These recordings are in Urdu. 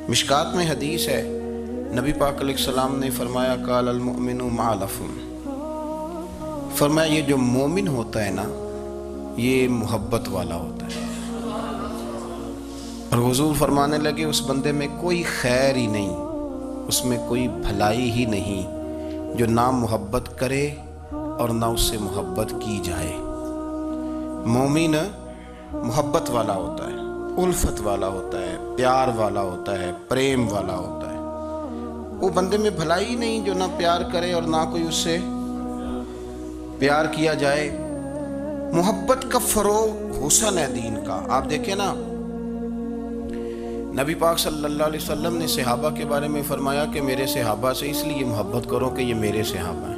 مشکات میں حدیث ہے، نبی پاک علیہ السلام نے فرمایا قال المؤمن مع لفظ، فرمایا یہ جو مومن ہوتا ہے نا یہ محبت والا ہوتا ہے۔ اور حضور فرمانے لگے اس بندے میں کوئی خیر ہی نہیں، اس میں کوئی بھلائی ہی نہیں جو نہ محبت کرے اور نہ اس سے محبت کی جائے۔ مومن محبت والا ہوتا ہے، الفت والا ہوتا ہے، پیار والا ہوتا ہے، پریم والا ہوتا ہے۔ وہ بندے میں بھلائی نہیں جو نہ پیار کرے اور نہ کوئی اس سے پیار کیا جائے۔ محبت کا فروغ حسن ہے دین کا۔ آپ دیکھیں نا، نبی پاک صلی اللہ علیہ وسلم نے صحابہ کے بارے میں فرمایا کہ میرے صحابہ سے اس لیے محبت کرو کہ یہ میرے صحابہ ہیں۔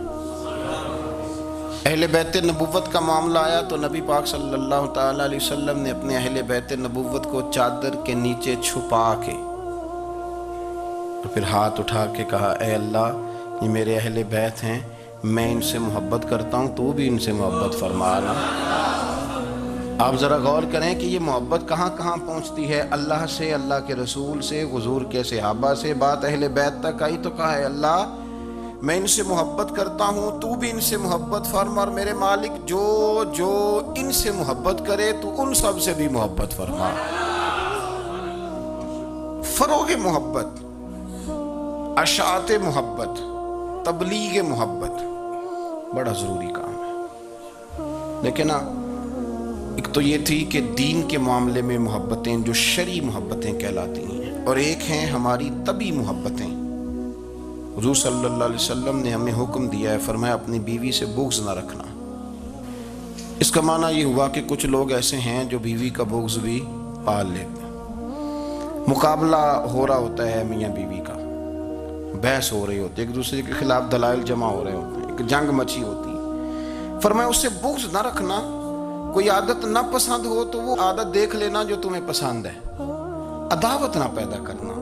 اہل بیت نبوت کا معاملہ آیا تو نبی پاک صلی اللہ تعالیٰ علیہ وسلم نے اپنے اہل بیت نبوت کو چادر کے نیچے چھپا کے اور پھر ہاتھ اٹھا کے کہا، اے اللہ یہ میرے اہل بیت ہیں، میں ان سے محبت کرتا ہوں، تو بھی ان سے محبت فرمانا۔ آپ ذرا غور کریں کہ یہ محبت کہاں کہاں پہنچتی ہے، اللہ سے، اللہ کے رسول سے، حضور کے صحابہ سے، بات اہل بیت تک آئی تو کہا، اے اللہ میں ان سے محبت کرتا ہوں، تو بھی ان سے محبت فرما، اور میرے مالک جو جو ان سے محبت کرے تو ان سب سے بھی محبت فرما۔ فروغ محبت، اشاعت محبت، تبلیغ محبت بڑا ضروری کام ہے۔ لیکن نا ایک تو یہ تھی کہ دین کے معاملے میں محبتیں جو شرعی محبتیں کہلاتی ہیں، اور ایک ہیں ہماری طبعی محبتیں۔ حضور صلی اللہ علیہ وسلم نے ہمیں حکم دیا ہے، فرمایا اپنی بیوی سے بغض نہ رکھنا۔ اس کا معنی یہ ہوا کہ کچھ لوگ ایسے ہیں جو بیوی کا بغض بھی پال لیتے ہیں۔ مقابلہ ہو رہا ہوتا ہے میاں بیوی کا، بحث ہو رہی ہوتی ہے، ایک دوسرے کے خلاف دلائل جمع ہو رہے ہوتے ہیں، ایک جنگ مچی ہوتی ہے۔ فرمایا اس سے بغض نہ رکھنا۔ کوئی عادت نہ پسند ہو تو وہ عادت دیکھ لینا جو تمہیں پسند ہے، عداوت نہ پیدا کرنا۔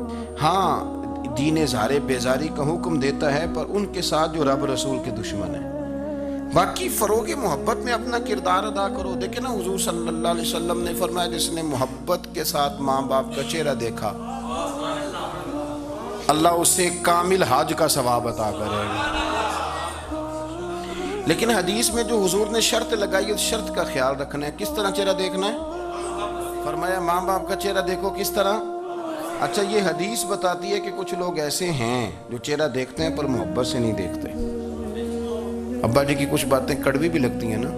ہاں دین اظہار بیزاری کا حکم دیتا ہے، پر ان کے ساتھ جو رب رسول کے دشمن ہیں۔ باقی فروغ محبت میں اپنا کردار ادا کرو۔ دیکھیں نا حضور صلی اللہ علیہ وسلم نے فرمایا جس نے محبت کے ساتھ ماں باپ کا چہرہ دیکھا اللہ اسے کامل حج کا ثواب عطا کرے گا۔ لیکن حدیث میں جو حضور نے شرط لگائی اس شرط کا خیال رکھنا ہے۔ کس طرح چہرہ دیکھنا ہے؟ فرمایا ماں باپ کا چہرہ دیکھو کس طرح۔ اچھا یہ حدیث بتاتی ہے کہ کچھ لوگ ایسے ہیں جو چہرہ دیکھتے ہیں پر محبت سے نہیں دیکھتے۔ ابا جی کی کچھ باتیں کڑوی بھی لگتی ہیں نا،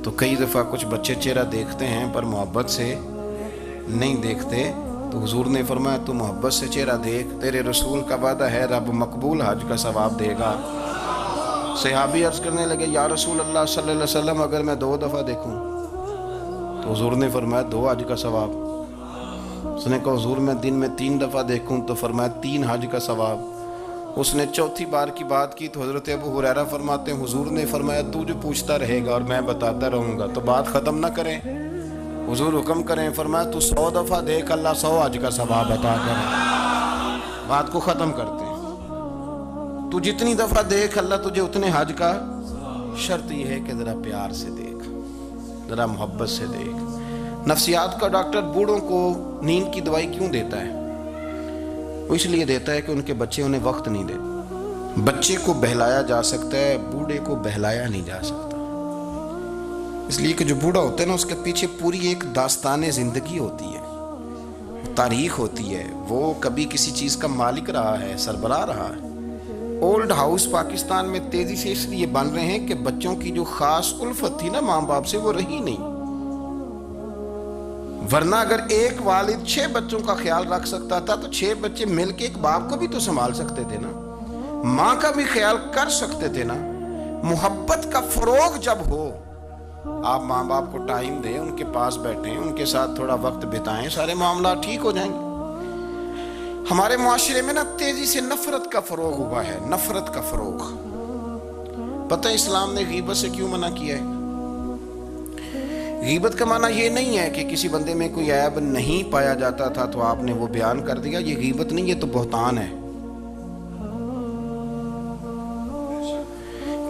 تو کئی دفعہ کچھ بچے چہرہ دیکھتے ہیں پر محبت سے نہیں دیکھتے، تو حضور نے فرمایا تو محبت سے چہرہ دیکھ، تیرے رسول کا وعدہ ہے رب مقبول حج کا ثواب دے گا۔ صحابی عرض کرنے لگے یا رسول اللہ صلی اللہ علیہ وسلم اگر میں 2 دفعہ دیکھوں؟ تو حضور نے فرمایا 2 حج کا ثواب۔ اس نے کہا حضور میں دن میں 3 دفعہ دیکھوں؟ تو فرمایا 3 حج کا ثواب۔ اس نے چوتھی بار کی بات کی تو حضرت ابو ہریرہ فرماتے ہیں حضور نے فرمایا تو جو پوچھتا رہے گا اور میں بتاتا رہوں گا تو بات ختم نہ کریں۔ حضور حکم کریں، فرمایا تو 100 دفعہ دیکھ اللہ 100 حج کا ثواب عطا کرے۔ بات کو ختم کرتے ہیں۔ تو جتنی دفعہ دیکھ اللہ تجھے اتنے حج کا، شرط یہ ہے کہ ذرا پیار سے دیکھ، ذرا محبت سے دیکھ۔ نفسیات کا ڈاکٹر بوڑھوں کو نیند کی دوائی کیوں دیتا ہے؟ وہ اس لیے دیتا ہے کہ ان کے بچے انہیں وقت نہیں دیتے۔ بچے کو بہلایا جا سکتا ہے، بوڑھے کو بہلایا نہیں جا سکتا۔ اس لیے کہ جو بوڑھا ہوتا ہے نا اس کے پیچھے پوری ایک داستان زندگی ہوتی ہے، تاریخ ہوتی ہے، وہ کبھی کسی چیز کا مالک رہا ہے، سربراہ رہا ہے۔ اولڈ ہاؤس پاکستان میں تیزی سے اس لیے بن رہے ہیں کہ بچوں کی جو خاص الفت تھی نا ماں باپ سے وہ رہی نہیں۔ ورنہ اگر ایک والد 6 بچوں کا خیال رکھ سکتا تھا تو 6 بچے مل کے ایک باپ کو بھی تو سنبھال سکتے تھے نا، ماں کا بھی خیال کر سکتے تھے نا۔ محبت کا فروغ جب ہو، آپ ماں باپ کو ٹائم دیں، ان کے پاس بیٹھیں، ان کے ساتھ تھوڑا وقت بتائیں، سارے معاملات ٹھیک ہو جائیں گے۔ ہمارے معاشرے میں نا تیزی سے نفرت کا فروغ ہوا ہے، نفرت کا فروغ۔ پتہ اسلام نے غیبت سے کیوں منع کیا ہے؟ غیبت کا معنی یہ نہیں ہے کہ کسی بندے میں کوئی عیب نہیں پایا جاتا تھا تو آپ نے وہ بیان کر دیا، یہ غیبت نہیں، یہ تو بہتان ہے۔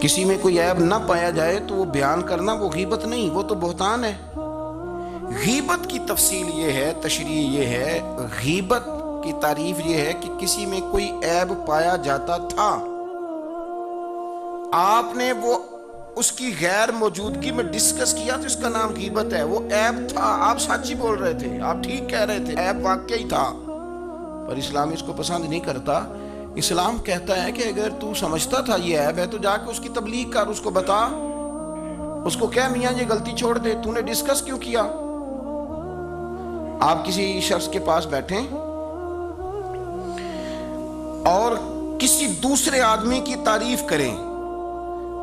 کسی میں کوئی عیب نہ پایا جائے تو وہ بیان کرنا وہ غیبت نہیں، وہ تو بہتان ہے۔ غیبت کی تفصیل یہ ہے، تشریح یہ ہے، غیبت کی تعریف یہ ہے کہ کسی میں کوئی عیب پایا جاتا تھا، آپ نے وہ اس کی غیر موجودگی میں ڈسکس کیا تو اس کا نام غیبت ہے۔ وہ عیب تھا، آپ سچ ہی بول رہے تھے، آپ ٹھیک کہہ رہے تھے، عیب واقعی تھا، پر اسلام اس کو پسند نہیں کرتا۔ اسلام کہتا ہے کہ اگر تو سمجھتا تھا یہ عیب ہے تو جا کے اس کی تبلیغ کر، اس کو بتا، اس کو کہہ میاں یہ غلطی چھوڑ دے، تو نے ڈسکس کیوں کیا؟ آپ کسی شخص کے پاس بیٹھیں اور کسی دوسرے آدمی کی تعریف کریں،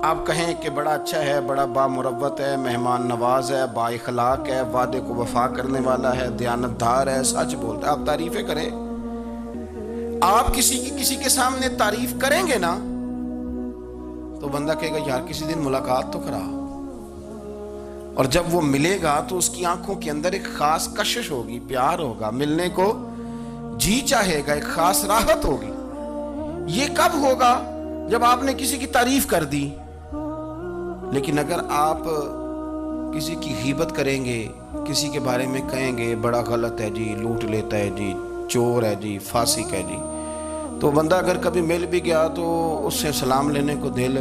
آپ کہیں کہ بڑا اچھا ہے، بڑا بامروت ہے، مہمان نواز ہے، با اخلاق ہے، وعدے کو وفا کرنے والا ہے، دیانتدار ہے، سچ بولتا ہے، آپ تعریفیں کریں۔ آپ کسی کے سامنے تعریف کریں گے نا تو بندہ کہے گا یار کسی دن ملاقات تو کرا، اور جب وہ ملے گا تو اس کی آنکھوں کے اندر ایک خاص کشش ہوگی، پیار ہوگا، ملنے کو جی چاہے گا، ایک خاص راحت ہوگی۔ یہ کب ہوگا؟ جب آپ نے کسی کی تعریف کر دی۔ لیکن اگر آپ کسی کی غیبت کریں گے، کسی کے بارے میں کہیں گے بڑا غلط ہے جی، لوٹ لیتا ہے جی، چور ہے جی، فاسق ہے جی، تو بندہ اگر کبھی مل بھی گیا تو اس سے سلام لینے کو دل۔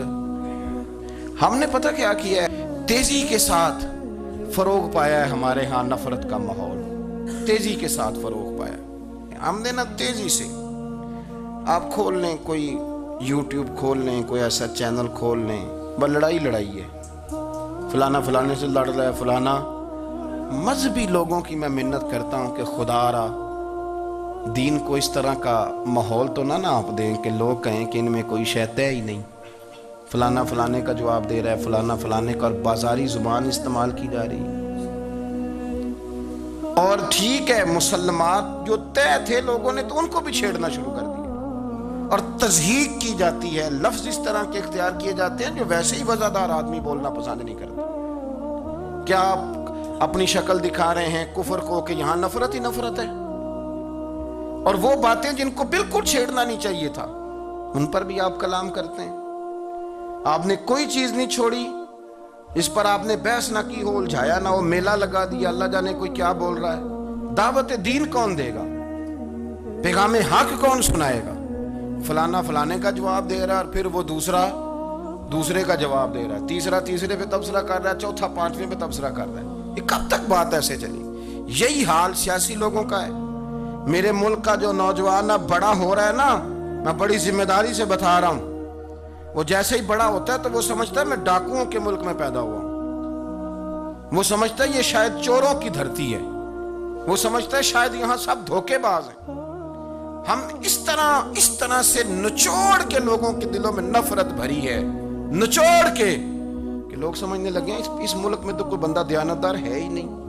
ہم نے پتہ کیا کیا ہے؟ تیزی کے ساتھ فروغ پایا ہے ہمارے ہاں نفرت کا ماحول، تیزی کے ساتھ فروغ پایا ہم نے نا، تیزی سے۔ آپ کھول لیں، کوئی یوٹیوب کھول لیں، کوئی ایسا چینل کھول لیں، بس لڑائی ہے، فلانا فلانے سے لڑ رہا ہے، فلانا۔ مذہبی لوگوں کی میں منت کرتا ہوں کہ خدا را دین کو اس طرح کا ماحول تو نہ آپ دیں کہ لوگ کہیں کہ ان میں کوئی شے ہے ہی نہیں، فلانا فلانے کا جواب دے رہا ہے، فلانا فلانے کا، اور بازاری زبان استعمال کی جا رہی ہے۔ اور ٹھیک ہے، مسلمات جو طے تھے لوگوں نے تو ان کو بھی چھیڑنا شروع کر دیا، اور تضحیق کی جاتی ہے، لفظ اس طرح کے اختیار کیے جاتے ہیں جو ویسے ہی وزادار آدمی بولنا پسند نہیں کرتا۔ کیا آپ اپنی شکل دکھا رہے ہیں کفر کو کہ یہاں نفرت ہی نفرت ہے، اور وہ باتیں جن کو بالکل چھیڑنا نہیں چاہیے تھا ان پر بھی آپ کلام کرتے ہیں۔ آپ نے کوئی چیز نہیں چھوڑی، اس پر آپ نے بحث نہ کی ہو، الجھایا نہ ہو، میلہ لگا دیا، اللہ جانے کوئی کیا بول رہا ہے۔ دعوت دین کون دے گا؟ پیغام حق کون سنائے گا؟ فلانا فلانے کا جواب دے رہا ہے، اور پھر وہ دوسرے کا جواب دے رہا ہے، تیسرا تیسرے پہ تبصرہ کر رہا ہے، چوتھا پانچویں پہ تبصرہ کر رہا ہے۔ یہ کب تک بات ایسے چلی؟ یہی حال سیاسی لوگوں کا ہے۔ میرے ملک کا جو نوجوان اب بڑا ہو رہا ہے نا، میں بڑی ذمہ داری سے بتا رہا ہوں، وہ جیسے ہی بڑا ہوتا ہے تو وہ سمجھتا ہے میں ڈاکوؤں کے ملک میں پیدا ہوا ہوں، وہ سمجھتا ہے یہ شاید چوروں کی دھرتی ہے، وہ سمجھتا ہے شاید یہاں سب دھوکے باز ہیں۔ ہم اس طرح سے نچوڑ کے لوگوں کے دلوں میں نفرت بھری ہے، نچوڑ کے کہ لوگ سمجھنے لگے ہیں اس ملک میں تو کوئی بندہ دیانتدار ہے ہی نہیں،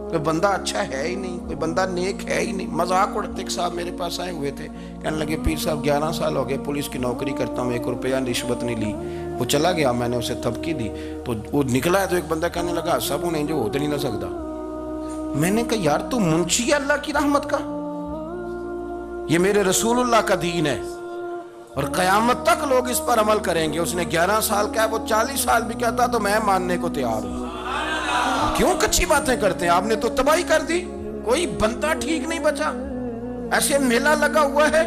کوئی بندہ اچھا ہے ہی نہیں، کوئی بندہ نیک ہے ہی نہیں۔ مذاق اڑتے ایک صاحب میرے پاس آئے ہوئے تھے، کہنے لگے پیر صاحب 11 سال ہو گئے پولیس کی نوکری کرتا ہوں، 1 روپیہ رشوت نہیں لی۔ وہ چلا گیا، میں نے اسے تھپکی دی تو وہ نکلا ہے، تو ایک بندہ کہنے لگا سب انہیں جو ہوتے نہیں نہ سکتا۔ میں نے کہا یار تو منشی ہے اللہ کی رحمت کا، یہ میرے رسول اللہ کا دین ہے، اور قیامت تک لوگ اس پر عمل کریں گے۔ اس نے 11 سال کا ہے، وہ 40 سال بھی کہتا تو میں ماننے کو تیار ہوں۔ کیوں کچھی باتیں کرتے ہیں؟ آپ نے تو تباہی کر دی، کوئی بندہ ٹھیک نہیں بچا۔ ایسے میلہ لگا ہوا ہے،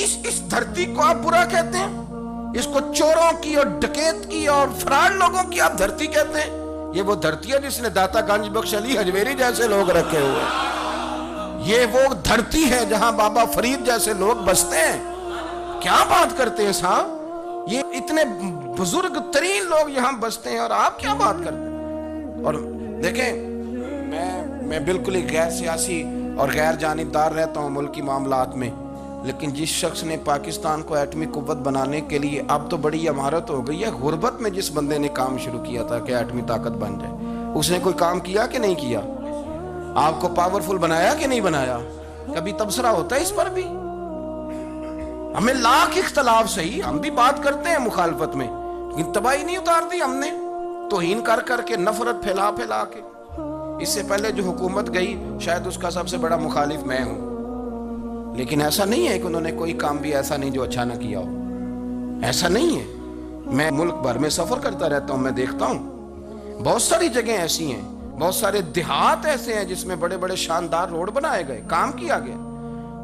اس دھرتی کو آپ برا کہتے ہیں، اس کو چوروں کی اور ڈکیت کی اور فراڈ لوگوں کی آپ دھرتی کہتے ہیں۔ یہ وہ دھرتی ہے جس نے داتا گنج بخش علی حجویری جیسے لوگ رکھے ہوئے، یہ وہ دھرتی ہے جہاں بابا فرید جیسے لوگ بستے ہیں۔ کیا بات کرتے ہیں صاحب؟ یہ اتنے بزرگ ترین لوگ یہاں بستے ہیں اور آپ کیا بات کرتے ہیں؟ اور دیکھیں، میں بالکل ہی غیر سیاسی اور غیر جانبدار رہتا ہوں ملکی معاملات میں، لیکن جس شخص نے پاکستان کو ایٹمی قوت بنانے کے لیے، اب تو بڑی عمارت ہو گئی ہے، غربت میں جس بندے نے کام شروع کیا تھا کہ ایٹمی طاقت بن جائے، اس نے کوئی کام کیا کہ نہیں کیا؟ آپ کو پاورفل بنایا کہ نہیں بنایا؟ کبھی تبصرہ ہوتا ہے اس پر بھی؟ ہمیں لاکھ اختلاف صحیح، ہم بھی بات کرتے ہیں مخالفت میں، لیکن تباہی نہیں اتار دی ہم نے، توہین کر کے، نفرت پھیلا کے۔ اس سے پہلے جو حکومت گئی شاید اس کا سب سے بڑا مخالف میں ہوں، لیکن ایسا نہیں ہے کہ انہوں نے کوئی کام بھی ایسا نہیں جو اچھا نہ کیا ہو، ایسا نہیں ہے۔ میں ملک بھر میں سفر کرتا رہتا ہوں، میں دیکھتا ہوں بہت ساری جگہیں ایسی ہیں، بہت سارے دیہات ایسے ہیں جس میں بڑے بڑے شاندار روڈ بنائے گئے، کام کیا گیا،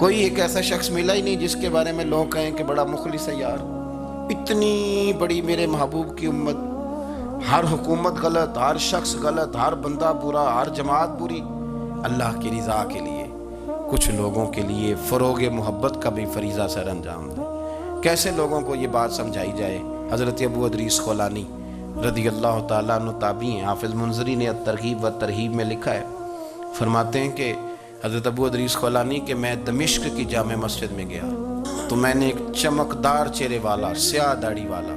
کوئی ایک ایسا شخص ملا ہی نہیں جس کے بارے میں لوگ کہیں کہ بڑا مخلص ہے یار، اتنی بڑی میرے محبوب کی امت، ہر حکومت غلط، ہر شخص غلط، ہر بندہ برا، ہر جماعت بری، اللہ کی رضا کے لیے کچھ لوگوں کے لیے فروغ محبت کا بھی فریضہ سر انجام دے۔ کیسے لوگوں کو یہ بات سمجھائی جائے؟ حضرت ابو ادریس خولانی رضی اللہ تعالیٰ عنہ تابعی ہیں۔ حافظ منذری نے الترغیب و ترہیب میں لکھا ہے، فرماتے ہیں کہ حضرت ابو ادریس خولانی کہ میں دمشق کی جامع مسجد میں گیا تو میں نے ایک چمکدار چہرے والا، سیاہ داڑھی والا،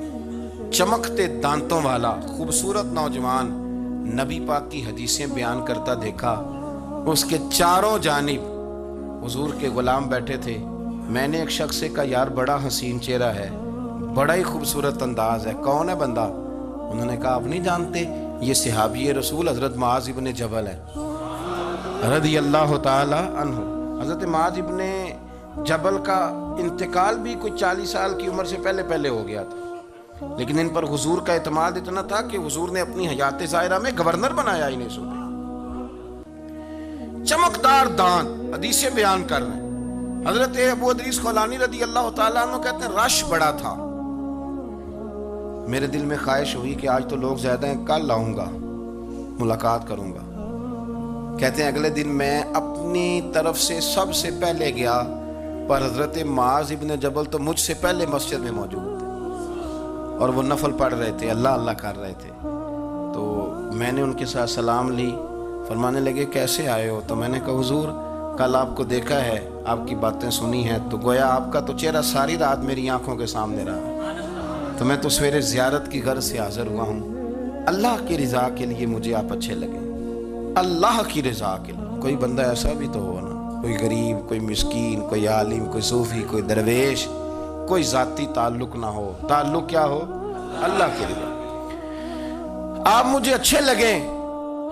چمکتے دانتوں والا خوبصورت نوجوان نبی پاک کی حدیثیں بیان کرتا دیکھا۔ اس کے چاروں جانب حضور کے غلام بیٹھے تھے۔ میں نے ایک شخص سے کہا یار بڑا حسین چہرہ ہے، بڑا ہی خوبصورت انداز ہے، کون ہے بندہ؟ انہوں نے کہا آپ نہیں جانتے، یہ صحابی رسول حضرت معاذ ابن جبل ہے رضی اللہ تعالی عنہ۔ حضرت معاذ ابن جبل کا انتقال بھی کوئی 40 سال کی عمر سے پہلے ہو گیا تھا، لیکن ان پر حضور کا اعتماد اتنا تھا کہ حضور نے اپنی حیات ظاہرہ میں گورنر بنایا انہیں صوبے۔ چمکدار دانت، حدیثیں بیان کر رہے ہیں۔ حضرت ابو ادریس خولانی رضی اللہ تعالیٰ عنہ کہتے ہیں رش بڑا تھا، میرے دل میں خواہش ہوئی کہ آج تو لوگ زیادہ ہیں، کل آؤں گا ملاقات کروں گا۔ کہتے ہیں اگلے دن میں اپنی طرف سے سب سے پہلے گیا، پر حضرت معاذ ابن جبل تو مجھ سے پہلے مسجد میں موجود تھے اور وہ نفل پڑھ رہے تھے، اللہ اللہ کر رہے تھے۔ تو میں نے ان کے ساتھ سلام لی، فرمانے لگے کیسے آئے ہو؟ تو میں نے کہا حضور کل آپ کو دیکھا ہے، آپ کی باتیں سنی ہیں، تو گویا آپ کا تو چہرہ ساری رات میری آنکھوں کے سامنے رہا، تو میں تو سویرے زیارت کی غرض سے حاضر ہوا ہوں۔ اللہ کی رضا کے لیے مجھے آپ اچھے لگے، اللہ کی رضا کے لیے۔ کوئی بندہ ایسا بھی تو ہو نا، کوئی غریب، کوئی مسکین، کوئی عالم، کوئی صوفی، کوئی درویش، کوئی ذاتی تعلق نہ ہو، تعلق کیا ہو؟ اللہ کی رضا۔ آپ مجھے اچھے لگے۔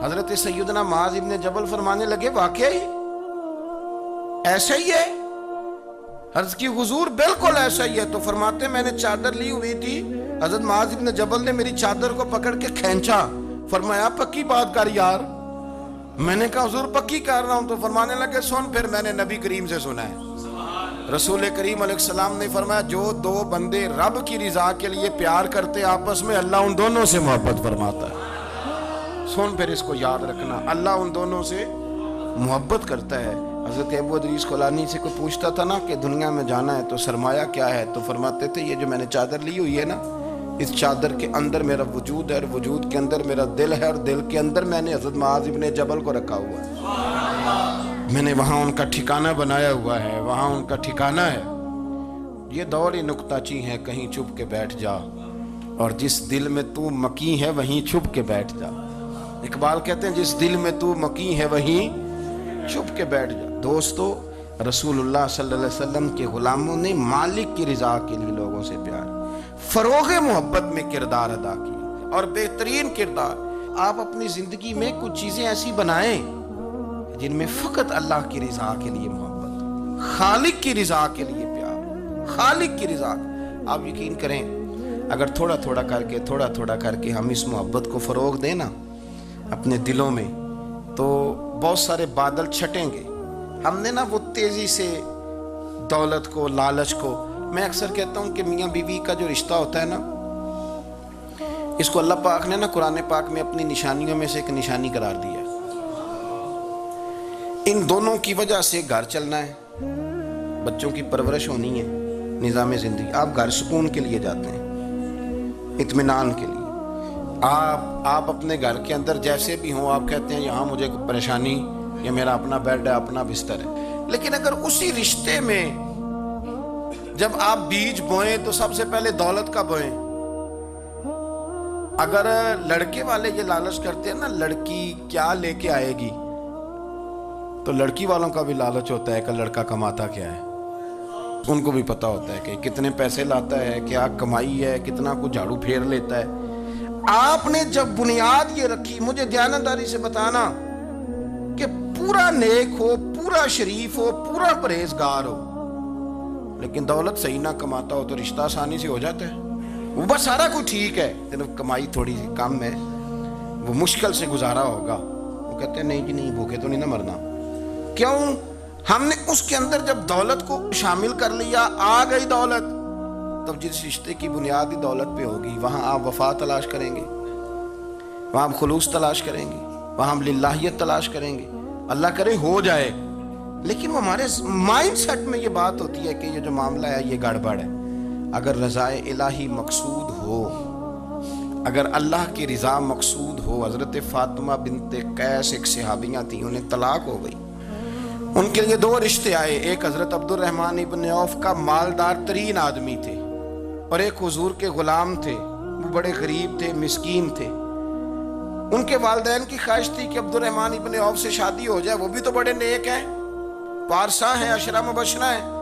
حضرت سیدنا معاذ ابن جبل فرمانے لگے واقعی ایسا ہی ہے؟ عرض کی حضور بالکل ایسا ہی ہے۔ تو فرماتے میں نے چادر لی ہوئی تھی، حضرت معاذ ابن جبل نے میری چادر کو پکڑ کے کھینچا، فرمایا پکی بات کر یار۔ میں نے کہا حضور پکی کر رہا ہوں۔ تو فرمانے لگے سن پھر میں نے نبی کریم سے سنا ہے، رسول کریم علیہ السلام نے فرمایا جو دو بندے رب کی رضا کے لیے پیار کرتے آپس میں، اللہ ان دونوں سے محبت فرماتا ہے۔ سن پھر اس کو یاد رکھنا، اللہ ان دونوں سے محبت کرتا ہے۔ حضرت ابو ادریس خولانی سے کوئی پوچھتا تھا نا کہ دنیا میں جانا ہے تو سرمایہ کیا ہے، تو فرماتے تھے یہ جو میں نے چادر لی ہوئی ہے نا، اس چادر کے اندر میرا وجود ہے، اور وجود کے اندر میرا دل ہے، اور دل کے اندر میں نے حضرت معاذ ابن جبل کو رکھا ہوا ہے، میں نے وہاں ان کا ٹھکانہ بنایا ہوا ہے، وہاں ان کا ٹھکانہ ہے۔ یہ دور ہی نکتہ چی ہے، کہیں چھپ کے بیٹھ جا، اور جس دل میں تو مکی ہے وہیں چھپ کے بیٹھ جا۔ اقبال کہتے ہیں جس دل میں تو مکی ہے وہیں چھپ کے بیٹھ جا۔ دوستو رسول اللہ صلی اللہ علیہ وسلم کے غلاموں نے مالک کی رضا کے لیے لوگوں سے پیار، فروغ محبت میں کردار ادا کیا، اور بہترین کردار۔ آپ اپنی زندگی میں کچھ چیزیں ایسی بنائیں جن میں فقط اللہ کی رضا کے لیے محبت، خالق کی رضا کے لیے پیار، خالق کی رضا۔ آپ یقین کریں اگر تھوڑا تھوڑا کر کے ہم اس محبت کو فروغ دیں نا اپنے دلوں میں، تو بہت سارے بادل چھٹیں گے۔ ہم نے نا وہ تیزی سے دولت کو، لالچ کو، میں اکثر کہتا ہوں کہ میاں بیوی کا جو رشتہ ہوتا ہے نا، اس کو اللہ پاک نے نا قرآن پاک میں اپنی نشانیوں میں سے ایک نشانی قرار دیا ہے۔ ان دونوں کی وجہ سے گھر چلنا ہے، بچوں کی پرورش ہونی ہے، نظام زندگی۔ آپ گھر سکون کے لیے جاتے ہیں، اطمینان کے لیے۔ آپ اپنے گھر کے اندر جیسے بھی ہوں، آپ کہتے ہیں یہاں مجھے کوئی پریشانی، یہ میرا اپنا بیڈ ہے، اپنا بستر ہے۔ لیکن اگر اسی رشتے میں جب آپ بیج بوئیں تو سب سے پہلے دولت کا بوئیں۔ اگر لڑکے والے یہ لالچ کرتے ہیں نا لڑکی کیا لے کے آئے گی، تو لڑکی والوں کا بھی لالچ ہوتا ہے کہ لڑکا کماتا کیا ہے، ان کو بھی پتا ہوتا ہے کہ کتنے پیسے لاتا ہے، کیا کمائی ہے، کتنا کچھ جھاڑو پھیر لیتا ہے۔ آپ نے جب بنیاد یہ رکھی، مجھے دیانتداری سے بتانا کہ پورا نیک ہو، پورا شریف ہو، پورا پرہیزگار ہو، لیکن دولت صحیح نہ کماتا ہو تو رشتہ آسانی سے ہو جاتا ہے۔ وہ بس سارا کچھ ٹھیک ہے، لیکن کمائی تھوڑی سی کم ہے، وہ مشکل سے گزارا ہوگا، وہ کہتے ہیں نہیں جی نہیں، بھوکے تو نہیں نہ مرنا۔ کیوں؟ ہم نے اس کے اندر جب دولت کو شامل کر لیا، آ گئی دولت، تب جس رشتے کی بنیادی دولت پہ ہوگی وہاں آپ وفا تلاش کریں گے، وہاں ہم خلوص تلاش کریں گے، وہاں ہم للہیت تلاش کریں گے، اللہ کرے ہو جائے۔ لیکن وہ ہمارے مائنڈ سیٹ میں یہ بات ہوتی ہے کہ یہ جو معاملہ ہے یہ گڑبڑ ہے۔ اگر رضا الہی مقصود ہو، اگر اللہ کی رضا مقصود ہو، حضرت فاطمہ بنت قیس ایک صحابیاں تھیں، انہیں طلاق ہو گئی، ان کے لیے دو رشتے آئے، ایک حضرت عبد الرحمن ابن عوف کا مالدار ترین آدمی تھے، اور ایک حضور کے غلام تھے، وہ بڑے غریب تھے، مسکین تھے۔ ان کے والدین کی خواہش تھی کہ عبد الرحمن ابن عوف سے شادی ہو جائے، وہ بھی تو بڑے نیک ہیں، پارسا ہیں، عشرہ مبشرہ ہیں۔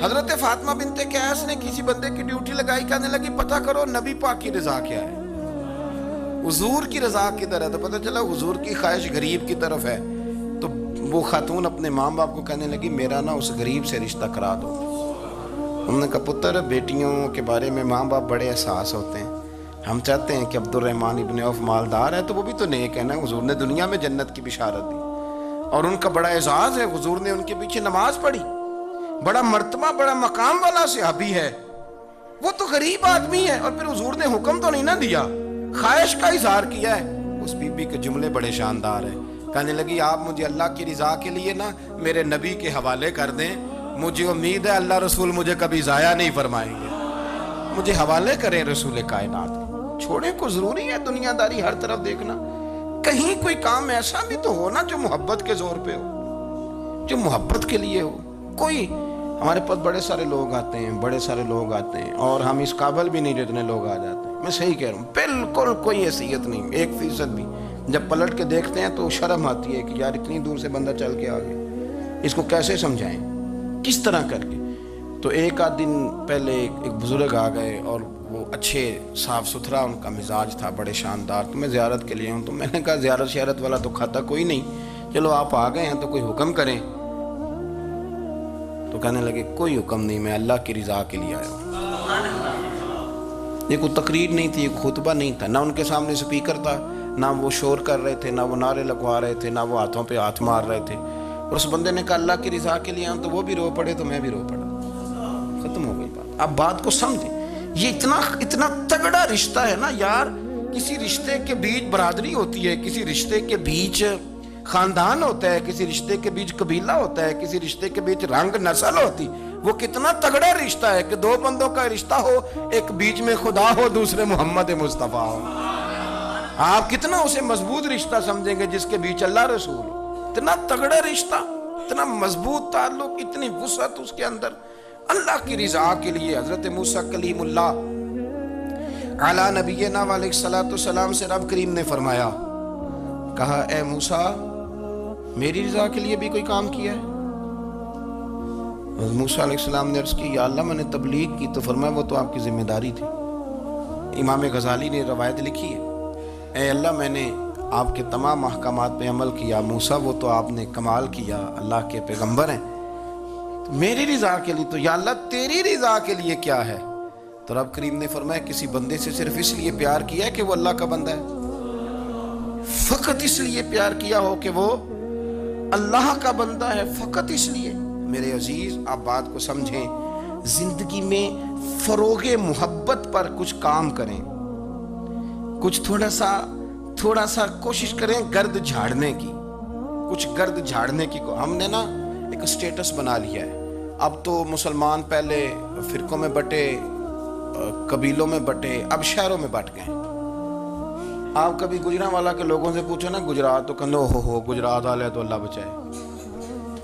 حضرت فاطمہ بنت قیس نے کسی بندے کی ڈیوٹی لگائی، کہنے لگی پتہ کرو نبی پاک کی رضا کیا ہے، حضور کی رضا کدھر ہے؟ تو پتہ چلا حضور کی خواہش غریب کی طرف ہے۔ تو وہ خاتون اپنے ماں باپ کو کہنے لگی میرا نا اس غریب سے رشتہ کرا دو۔ انہوں نے کہا پتر، بیٹیوں کے بارے میں ماں باپ بڑے احساس ہوتے ہیں، ہم چاہتے ہیں کہ عبد الرحمن ابن عوف مالدار ہے تو وہ بھی تو نیک ہے نا، حضور نے دنیا میں جنت کی بشارت دی اور ان کا بڑا اعزاز ہے، حضور نے ان کے پیچھے نماز پڑھی، بڑا مرتبہ بڑا مقام والا صحابی ہے، وہ تو غریب آدمی ہے، اور پھر حضور نے حکم تو نہیں نہ دیا، خواہش کا اظہار کیا ہے۔ اس بی بی کے جملے بڑے شاندار ہیں، کہنے لگی آپ مجھے اللہ کی رضا کے لیے نا میرے نبی کے حوالے کر دیں، مجھے امید ہے اللہ رسول مجھے کبھی ضائع نہیں فرمائیں گے، مجھے حوالے کریں رسول کائنات۔ چھوڑیں کو ضروری ہے دنیا داری ہر طرف دیکھنا، کہیں کوئی کام ایسا بھی تو ہو نا جو محبت کے زور پہ ہو، جو محبت کے لیے ہو۔ کوئی ہمارے پاس بڑے سارے لوگ آتے ہیں، بڑے سارے لوگ آتے ہیں، اور ہم اس قابل بھی نہیں جتنے لوگ آ جاتے ہیں، میں صحیح کہہ رہا ہوں، بالکل کوئی حیثیت نہیں، 1% بھی۔ جب پلٹ کے دیکھتے ہیں تو شرم آتی ہے کہ یار اتنی دور سے بندہ چل کے آ گیا، اس کو کیسے سمجھائیں، کس طرح کر کے۔ تو ایک آدھ دن پہلے ایک بزرگ آ گئے، اور وہ اچھے صاف ستھرا ان کا مزاج تھا، بڑے شاندار، تو میں زیارت کے لیے ہوں، تو میں نے کہا زیارت شیارت والا تو کھاتا کوئی نہیں، چلو آپ آ گئے ہیں تو کوئی حکم کریں۔ تو کہنے لگے کوئی حکم نہیں، میں اللہ کی رضا کے لیے آیا ہوں۔ یہ کوئی تقریر نہیں تھی، ایک خطبہ نہیں تھا، نہ ان کے سامنے سپیکر تھا، نہ وہ شور کر رہے تھے، نہ وہ نعرے لگوا رہے تھے، نہ وہ ہاتھوں پہ ہاتھ مار رہے تھے، اور اس بندے نے کہا اللہ کی رضا کے لیے آیا ہوں، تو وہ بھی رو پڑے تو میں بھی رو پڑا، ختم ہو گئی بات۔ اب بات کو سمجھیں، یہ اتنا تگڑا رشتہ ہے نا یار، کسی رشتے کے بیچ برادری ہوتی ہے، کسی رشتے کے بیچ خاندان ہوتا ہے، کسی رشتے کے بیچ قبیلہ ہوتا ہے، کسی رشتے کے بیچ رنگ نسل ہوتی، وہ کتنا تگڑا رشتہ ہے کہ دو بندوں کا رشتہ ہو، ایک بیچ میں خدا ہو، دوسرے محمد مصطفیٰ ہو، آپ کتنا اسے مضبوط رشتہ سمجھیں گے جس کے بیچ اللہ رسول ہو۔ اتنا تگڑا رشتہ، اتنا مضبوط تعلق، اتنی وسعت اس کے اندر، اللہ کی رضا کے لیے۔ حضرت موسیٰ کلیم اللہ علی نبینا علیہ الصلوۃ والسلام سے رب کریم نے فرمایا، کہا اے موسیٰ میری رضا کے لیے بھی کوئی کام کیا ہے؟ موسیٰ علیہ السلام نے عرض کی یا اللہ میں نے تبلیغ کی، تو فرمایا وہ تو آپ کی ذمہ داری تھی۔ امام غزالی نے روایت لکھی ہے، اے اللہ میں نے آپ کے تمام احکامات پہ عمل کیا، موسیٰ وہ تو آپ نے کمال کیا، اللہ کے پیغمبر ہیں، تو میری رضا کے لیے تو یا اللہ تیری رضا کے لیے کیا ہے؟ تو رب کریم نے فرمایا کسی بندے سے صرف اس لیے پیار کیا ہے کہ وہ اللہ کا بندہ ہے، فقط اس لیے پیار کیا ہو کہ وہ اللہ کا بندہ ہے، فقط اس لیے۔ میرے عزیز آپ بات کو سمجھیں، زندگی میں فروغ محبت پر کچھ کام کریں، کچھ تھوڑا سا کوشش کریں گرد جھاڑنے کی، کچھ گرد جھاڑنے کی۔ ہم نے نا ایک سٹیٹس بنا لیا ہے، اب تو مسلمان پہلے فرقوں میں بٹے، قبیلوں میں بٹے، اب شہروں میں بٹ گئے۔ آپ کبھی گجرانوالا کے لوگوں سے پوچھو نا گجرات، تو کہنے ہو گجرات والے تو اللہ بچائے،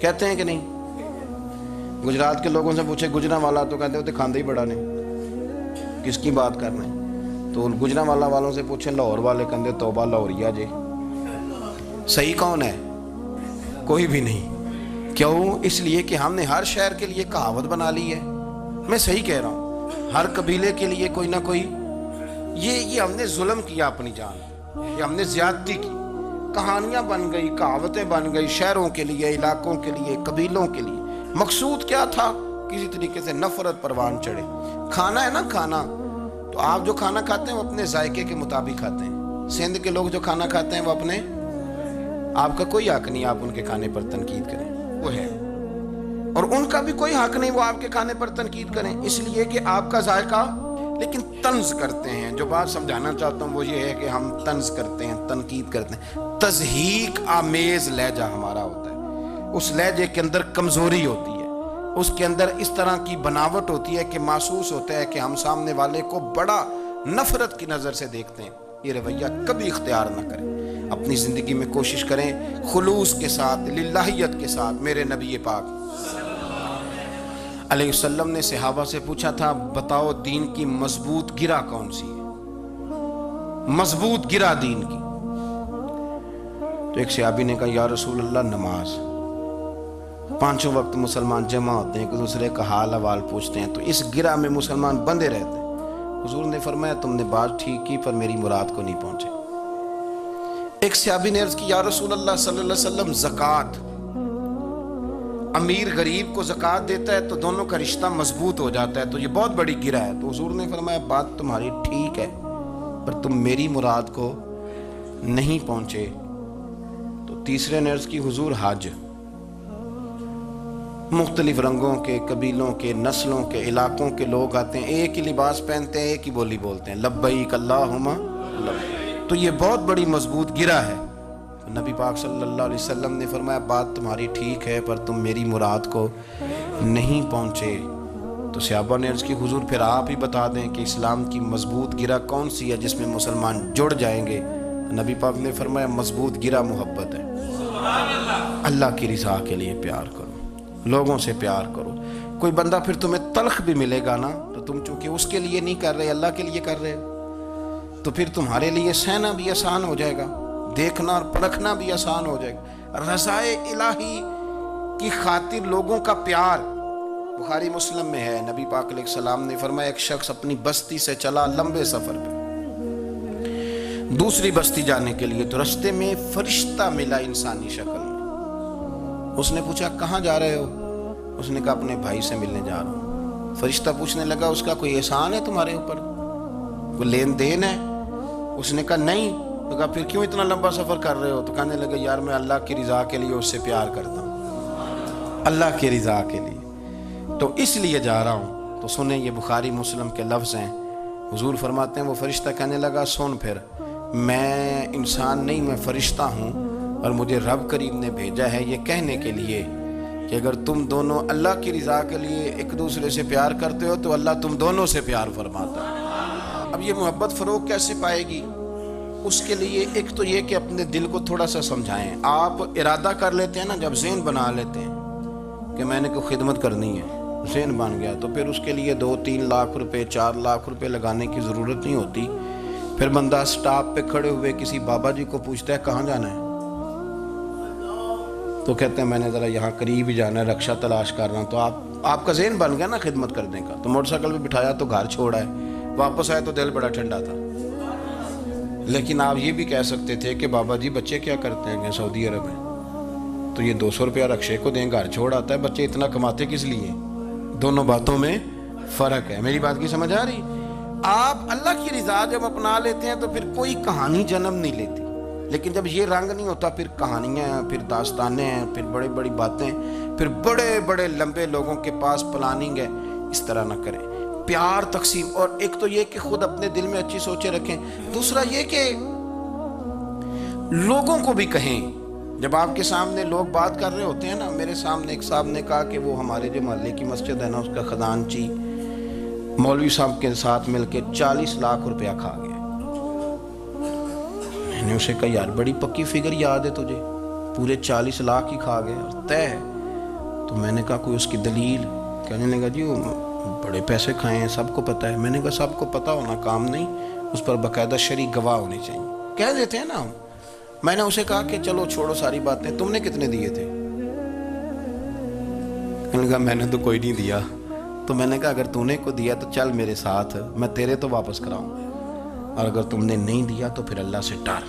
کہتے ہیں کہ نہیں؟ گجرات کے لوگوں سے پوچھے گجرانوالا تو کہتے ہوتے کھاندے ہی بڑا نہیں، کس کی بات کرنا ہے؟ تو گجرانوالا والوں سے پوچھیں لاہور والے کہتے توبہ لاہوریا جے، صحیح کون ہے؟ کوئی بھی نہیں۔ کیوں؟ اس لیے کہ ہم نے ہر شہر کے لیے کہاوت بنا لی ہے، میں صحیح کہہ رہا ہوں، ہر قبیلے کے لیے کوئی نہ کوئی، یہ ہم نے ظلم کیا اپنی جان، یہ ہم نے زیادتی کی، کہانیاں بن گئی، کہاوتیں بن گئی، شہروں کے لیے، علاقوں کے لیے، قبیلوں کے لیے۔ مقصود کیا تھا؟ کسی طریقے سے نفرت پروان چڑھے۔ کھانا ہے نا، کھانا تو آپ جو کھانا کھاتے ہیں وہ اپنے ذائقے کے مطابق کھاتے ہیں، سندھ کے لوگ جو کھانا کھاتے ہیں وہ اپنے، آپ کا کوئی حق نہیں آپ ان کے کھانے پر تنقید کریں، وہ ہے اور ان کا بھی کوئی حق نہیں وہ آپ کے کھانے پر تنقید کریں، اس لیے کہ آپ کا ذائقہ، لیکن طنز کرتے ہیں۔ جو بات سمجھانا چاہتا ہوں وہ یہ ہے کہ ہم طنز کرتے ہیں، تنقید کرتے ہیں، تضحیک آمیز لہجہ ہمارا ہوتا ہے، اس لہجے کے اندر کمزوری ہوتی ہے، اس کے اندر اس طرح کی بناوٹ ہوتی ہے کہ محسوس ہوتا ہے کہ ہم سامنے والے کو بڑا نفرت کی نظر سے دیکھتے ہیں۔ یہ رویہ کبھی اختیار نہ کریں، اپنی زندگی میں کوشش کریں خلوص کے ساتھ، للہیت کے ساتھ۔ میرے نبی پاک علیہ السلام نے صحابہ سے پوچھا تھا بتاؤ دین کی مضبوط گرہ کون سی ہے، مضبوط گرہ دین کی؟ تو ایک صحابی نے کہا یا رسول اللہ نماز، پانچوں وقت مسلمان جمع ہوتے ہیں، ایک دوسرے کا حال احوال پوچھتے ہیں، تو اس گرہ میں مسلمان بندے رہتے ہیں۔ حضور نے فرمایا تم نے بات ٹھیک کی پر میری مراد کو نہیں پہنچے۔ ایک صحابی نے عرض کی یا رسول اللہ صلی اللہ علیہ وسلم زکوٰۃ، امیر غریب کو زکوٰۃ دیتا ہے تو دونوں کا رشتہ مضبوط ہو جاتا ہے، تو یہ بہت بڑی گرہ ہے۔ تو حضور نے فرمایا بات تمہاری ٹھیک ہے پر تم میری مراد کو نہیں پہنچے۔ تو تیسرے نے عرض کی حضور حج، مختلف رنگوں کے، قبیلوں کے، نسلوں کے، علاقوں کے لوگ آتے ہیں، ایک ہی لباس پہنتے ہیں، ایک ہی بولی بولتے ہیں، لبیک اللہم لبیک، تو یہ بہت بڑی مضبوط گرہ ہے۔ نبی پاک صلی اللہ علیہ وسلم نے فرمایا بات تمہاری ٹھیک ہے پر تم میری مراد کو نہیں پہنچے۔ تو صحابہ نے عرض کی حضور پھر آپ ہی بتا دیں کہ اسلام کی مضبوط گرہ کون سی ہے جس میں مسلمان جڑ جائیں گے؟ نبی پاک نے فرمایا مضبوط گرہ محبت ہے، اللہ کی رضا کے لیے پیار کرو، لوگوں سے پیار کرو۔ کوئی بندہ پھر تمہیں تلخ بھی ملے گا نا، تو تم چونکہ اس کے لیے نہیں کر رہے، اللہ کے لیے کر رہے ہو، تو پھر تمہارے لیے سہنا بھی آسان ہو جائے گا، دیکھنا اور پرکھنا بھی آسان ہو جائے گا۔ رضائے الہی کی خاطر لوگوں کا پیار، بخاری مسلم میں ہے، نبی پاک علیہ السلام نے فرمایا ایک شخص اپنی بستی سے چلا لمبے سفر پہ دوسری بستی جانے کے لیے، تو رستے میں فرشتہ ملا انسانی شکل میں۔ اس نے پوچھا کہاں جا رہے ہو؟ اس نے کہا اپنے بھائی سے ملنے جا رہا ہوں۔ فرشتہ پوچھنے لگا اس کا کوئی احسان ہے تمہارے اوپر، کوئی لین دین ہے؟ اس نے کہا نہیں۔ تو کہا پھر کیوں اتنا لمبا سفر کر رہے ہو؟ تو کہنے لگا یار میں اللہ کی رضا کے لیے اس سے پیار کرتا ہوں، اللہ کی رضا کے لیے تو اس لیے جا رہا ہوں۔ تو سنیں یہ بخاری مسلم کے لفظ ہیں، حضور فرماتے ہیں وہ فرشتہ کہنے لگا سن پھر میں انسان نہیں میں فرشتہ ہوں، اور مجھے رب کریم نے بھیجا ہے یہ کہنے کے لیے کہ اگر تم دونوں اللہ کی رضا کے لیے ایک دوسرے سے پیار کرتے ہو تو اللہ تم دونوں سے پیار فرماتا ہے۔ اب یہ محبت فروغ کیسے پائے گی؟ اس کے لیے ایک تو یہ کہ اپنے دل کو تھوڑا سا سمجھائیں۔ آپ ارادہ کر لیتے ہیں نا، جب ذہن بنا لیتے ہیں کہ میں نے کوئی خدمت کرنی ہے، ذہن بن گیا، تو پھر اس کے لیے 2-3 لاکھ روپے 4 لاکھ روپے لگانے کی ضرورت نہیں ہوتی۔ پھر بندہ سٹاپ پہ کھڑے ہوئے کسی بابا جی کو پوچھتا ہے کہاں جانا ہے، تو کہتے ہیں میں نے ذرا یہاں قریب ہی جانا ہے، رکشہ تلاش کر رہا ہوں۔ تو آپ کا ذہن بن گیا نا خدمت کرنے کا، تو موٹر سائیکل پہ بٹھایا تو گھر چھوڑا ہے، واپس آئے تو دل بڑا ٹھنڈا تھا۔ لیکن آپ یہ بھی کہہ سکتے تھے کہ بابا جی بچے کیا کرتے ہیں کہ سعودی عرب میں، تو یہ 200 روپیہ رکشے کو دیں گھر چھوڑ آتا ہے، بچے اتنا کماتے کس لیے؟ دونوں باتوں میں فرق ہے۔ میری بات کی سمجھ آ رہی؟ آپ اللہ کی رضا جب اپنا لیتے ہیں تو پھر کوئی کہانی جنم نہیں لیتی، لیکن جب یہ رنگ نہیں ہوتا پھر کہانیاں ہیں، پھر داستانیں ہیں، پھر بڑی بڑی باتیں، پھر بڑے بڑے لمبے لوگوں کے پاس پلاننگ ہے۔ اس طرح نہ کریں، پیار تقسیم۔ اور ایک تو یہ کہ خود اپنے دل میں اچھی سوچیں رکھیں، دوسرا یہ کہ لوگوں کو بھی کہیں۔ جب آپ کے سامنے لوگ بات کر رہے ہوتے ہیں نا، میرے سامنے ایک صاحب نے کہا کہ وہ ہمارے جو محلے کی مسجد ہے نا اس کا خزانچی مولوی صاحب کے ساتھ مل کے 40 لاکھ روپیہ کھا گیا۔ میں نے اسے کہا یار بڑی پکی فگر یاد ہے تجھے، پورے 40 لاکھ ہی کھا گیا اور طے ہے؟ تو میں نے کہا کوئی اس کی دلیل؟ کہنے لگا جی وہ بڑے پیسے کھائے ہیں، سب کو پتہ ہے۔ میں نے کہا سب کو پتہ ہونا کام نہیں، اس پر باقاعدہ شرعی گواہ ہونے چاہیے، کہہ دیتے ہیں نا ہم۔ میں نے اسے کہا کہ چلو چھوڑو ساری باتیں، تم نے کتنے دیے تھے؟ کہنے لگا میں نے تو کوئی نہیں دیا۔ تو میں نے کہا اگر تو نے کو دیا تو چل میرے ساتھ، میں تیرے تو واپس کراؤں، اور اگر تم نے نہیں دیا تو پھر اللہ سے ڈر،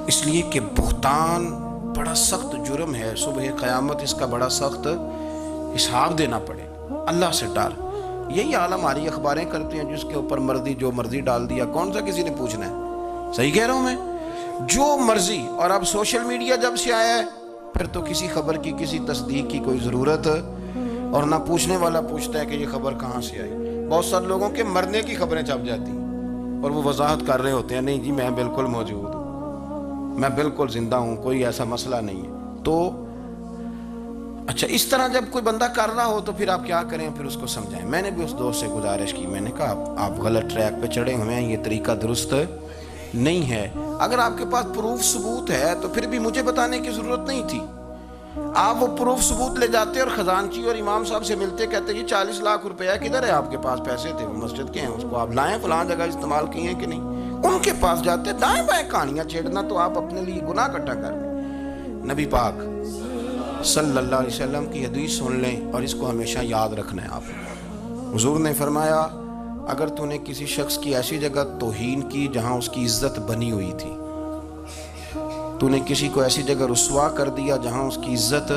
اس لیے کہ بہتان بڑا سخت جرم ہے، صبح قیامت اس کا بڑا سخت حساب دینا پڑے۔ اللہ سے ڈر۔ یہی حال ہماری اخباریں کرتی ہیں، جس کے اوپر مرضی جو مرضی ڈال دیا، کون سا کسی نے پوچھنا ہے؟ صحیح کہہ رہا ہوں میں؟ جو مرضی۔ اور اب سوشل میڈیا جب سے آیا ہے پھر تو کسی خبر کی کسی تصدیق کی کوئی ضرورت اور نہ پوچھنے والا پوچھتا ہے کہ یہ خبر کہاں سے آئی۔ بہت سارے لوگوں کے مرنے کی خبریں چھپ جاتی ہیں اور وہ وضاحت کر رہے ہوتے ہیں نہیں جی میں بالکل موجود ہوں، میں بالکل زندہ ہوں، کوئی ایسا مسئلہ نہیں ہے۔ تو اچھا اس طرح جب کوئی بندہ کر رہا ہو تو پھر آپ کیا کریں؟ پھر اس کو سمجھائیں۔ میں نے بھی اس دوست سے گزارش کی، میں نے کہا آپ غلط ٹریک پہ چڑھے ہوئے ہیں، یہ طریقہ درست نہیں ہے۔ اگر آپ کے پاس پروف ثبوت ہے تو پھر بھی مجھے بتانے کی ضرورت نہیں تھی۔ آپ وہ پروف ثبوت لے جاتے اور خزانچی اور امام صاحب سے ملتے، کہتے جی 40 لاکھ روپیہ کدھر ہے آپ کے پاس؟ پیسے تھے وہ مسجد کے ہیں، اس کو آپ لائیں، فلاں جگہ استعمال کیے ہیں کہ نہیں؟ ان کے پاس جاتے، دائیں بائیں کہانیاں چھیڑنا تو آپ اپنے لیے گناہ اکٹھا کر لیں۔ نبی پاک صلی اللہ علیہ وسلم کی حدیث سن لیں اور اس کو ہمیشہ یاد رکھنا ہے آپ۔ حضور نے فرمایا اگر تو نے کسی شخص کی ایسی جگہ توہین کی جہاں اس کی عزت بنی ہوئی تھی، تو نے کسی کو ایسی جگہ رسوا کر دیا جہاں اس کی عزت،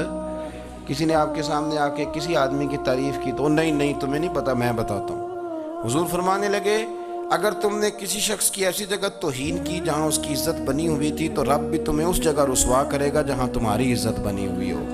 کسی نے آپ کے سامنے آ کے کسی آدمی کی تعریف کی تو نہیں تمہیں نہیں پتا، میں بتاتا ہوں۔ حضور فرمانے لگے اگر تم نے کسی شخص کی ایسی جگہ توہین کی جہاں اس کی عزت بنی ہوئی تھی تو رب بھی تمہیں اس جگہ رسوا کرے گا جہاں تمہاری عزت بنی ہوئی ہو۔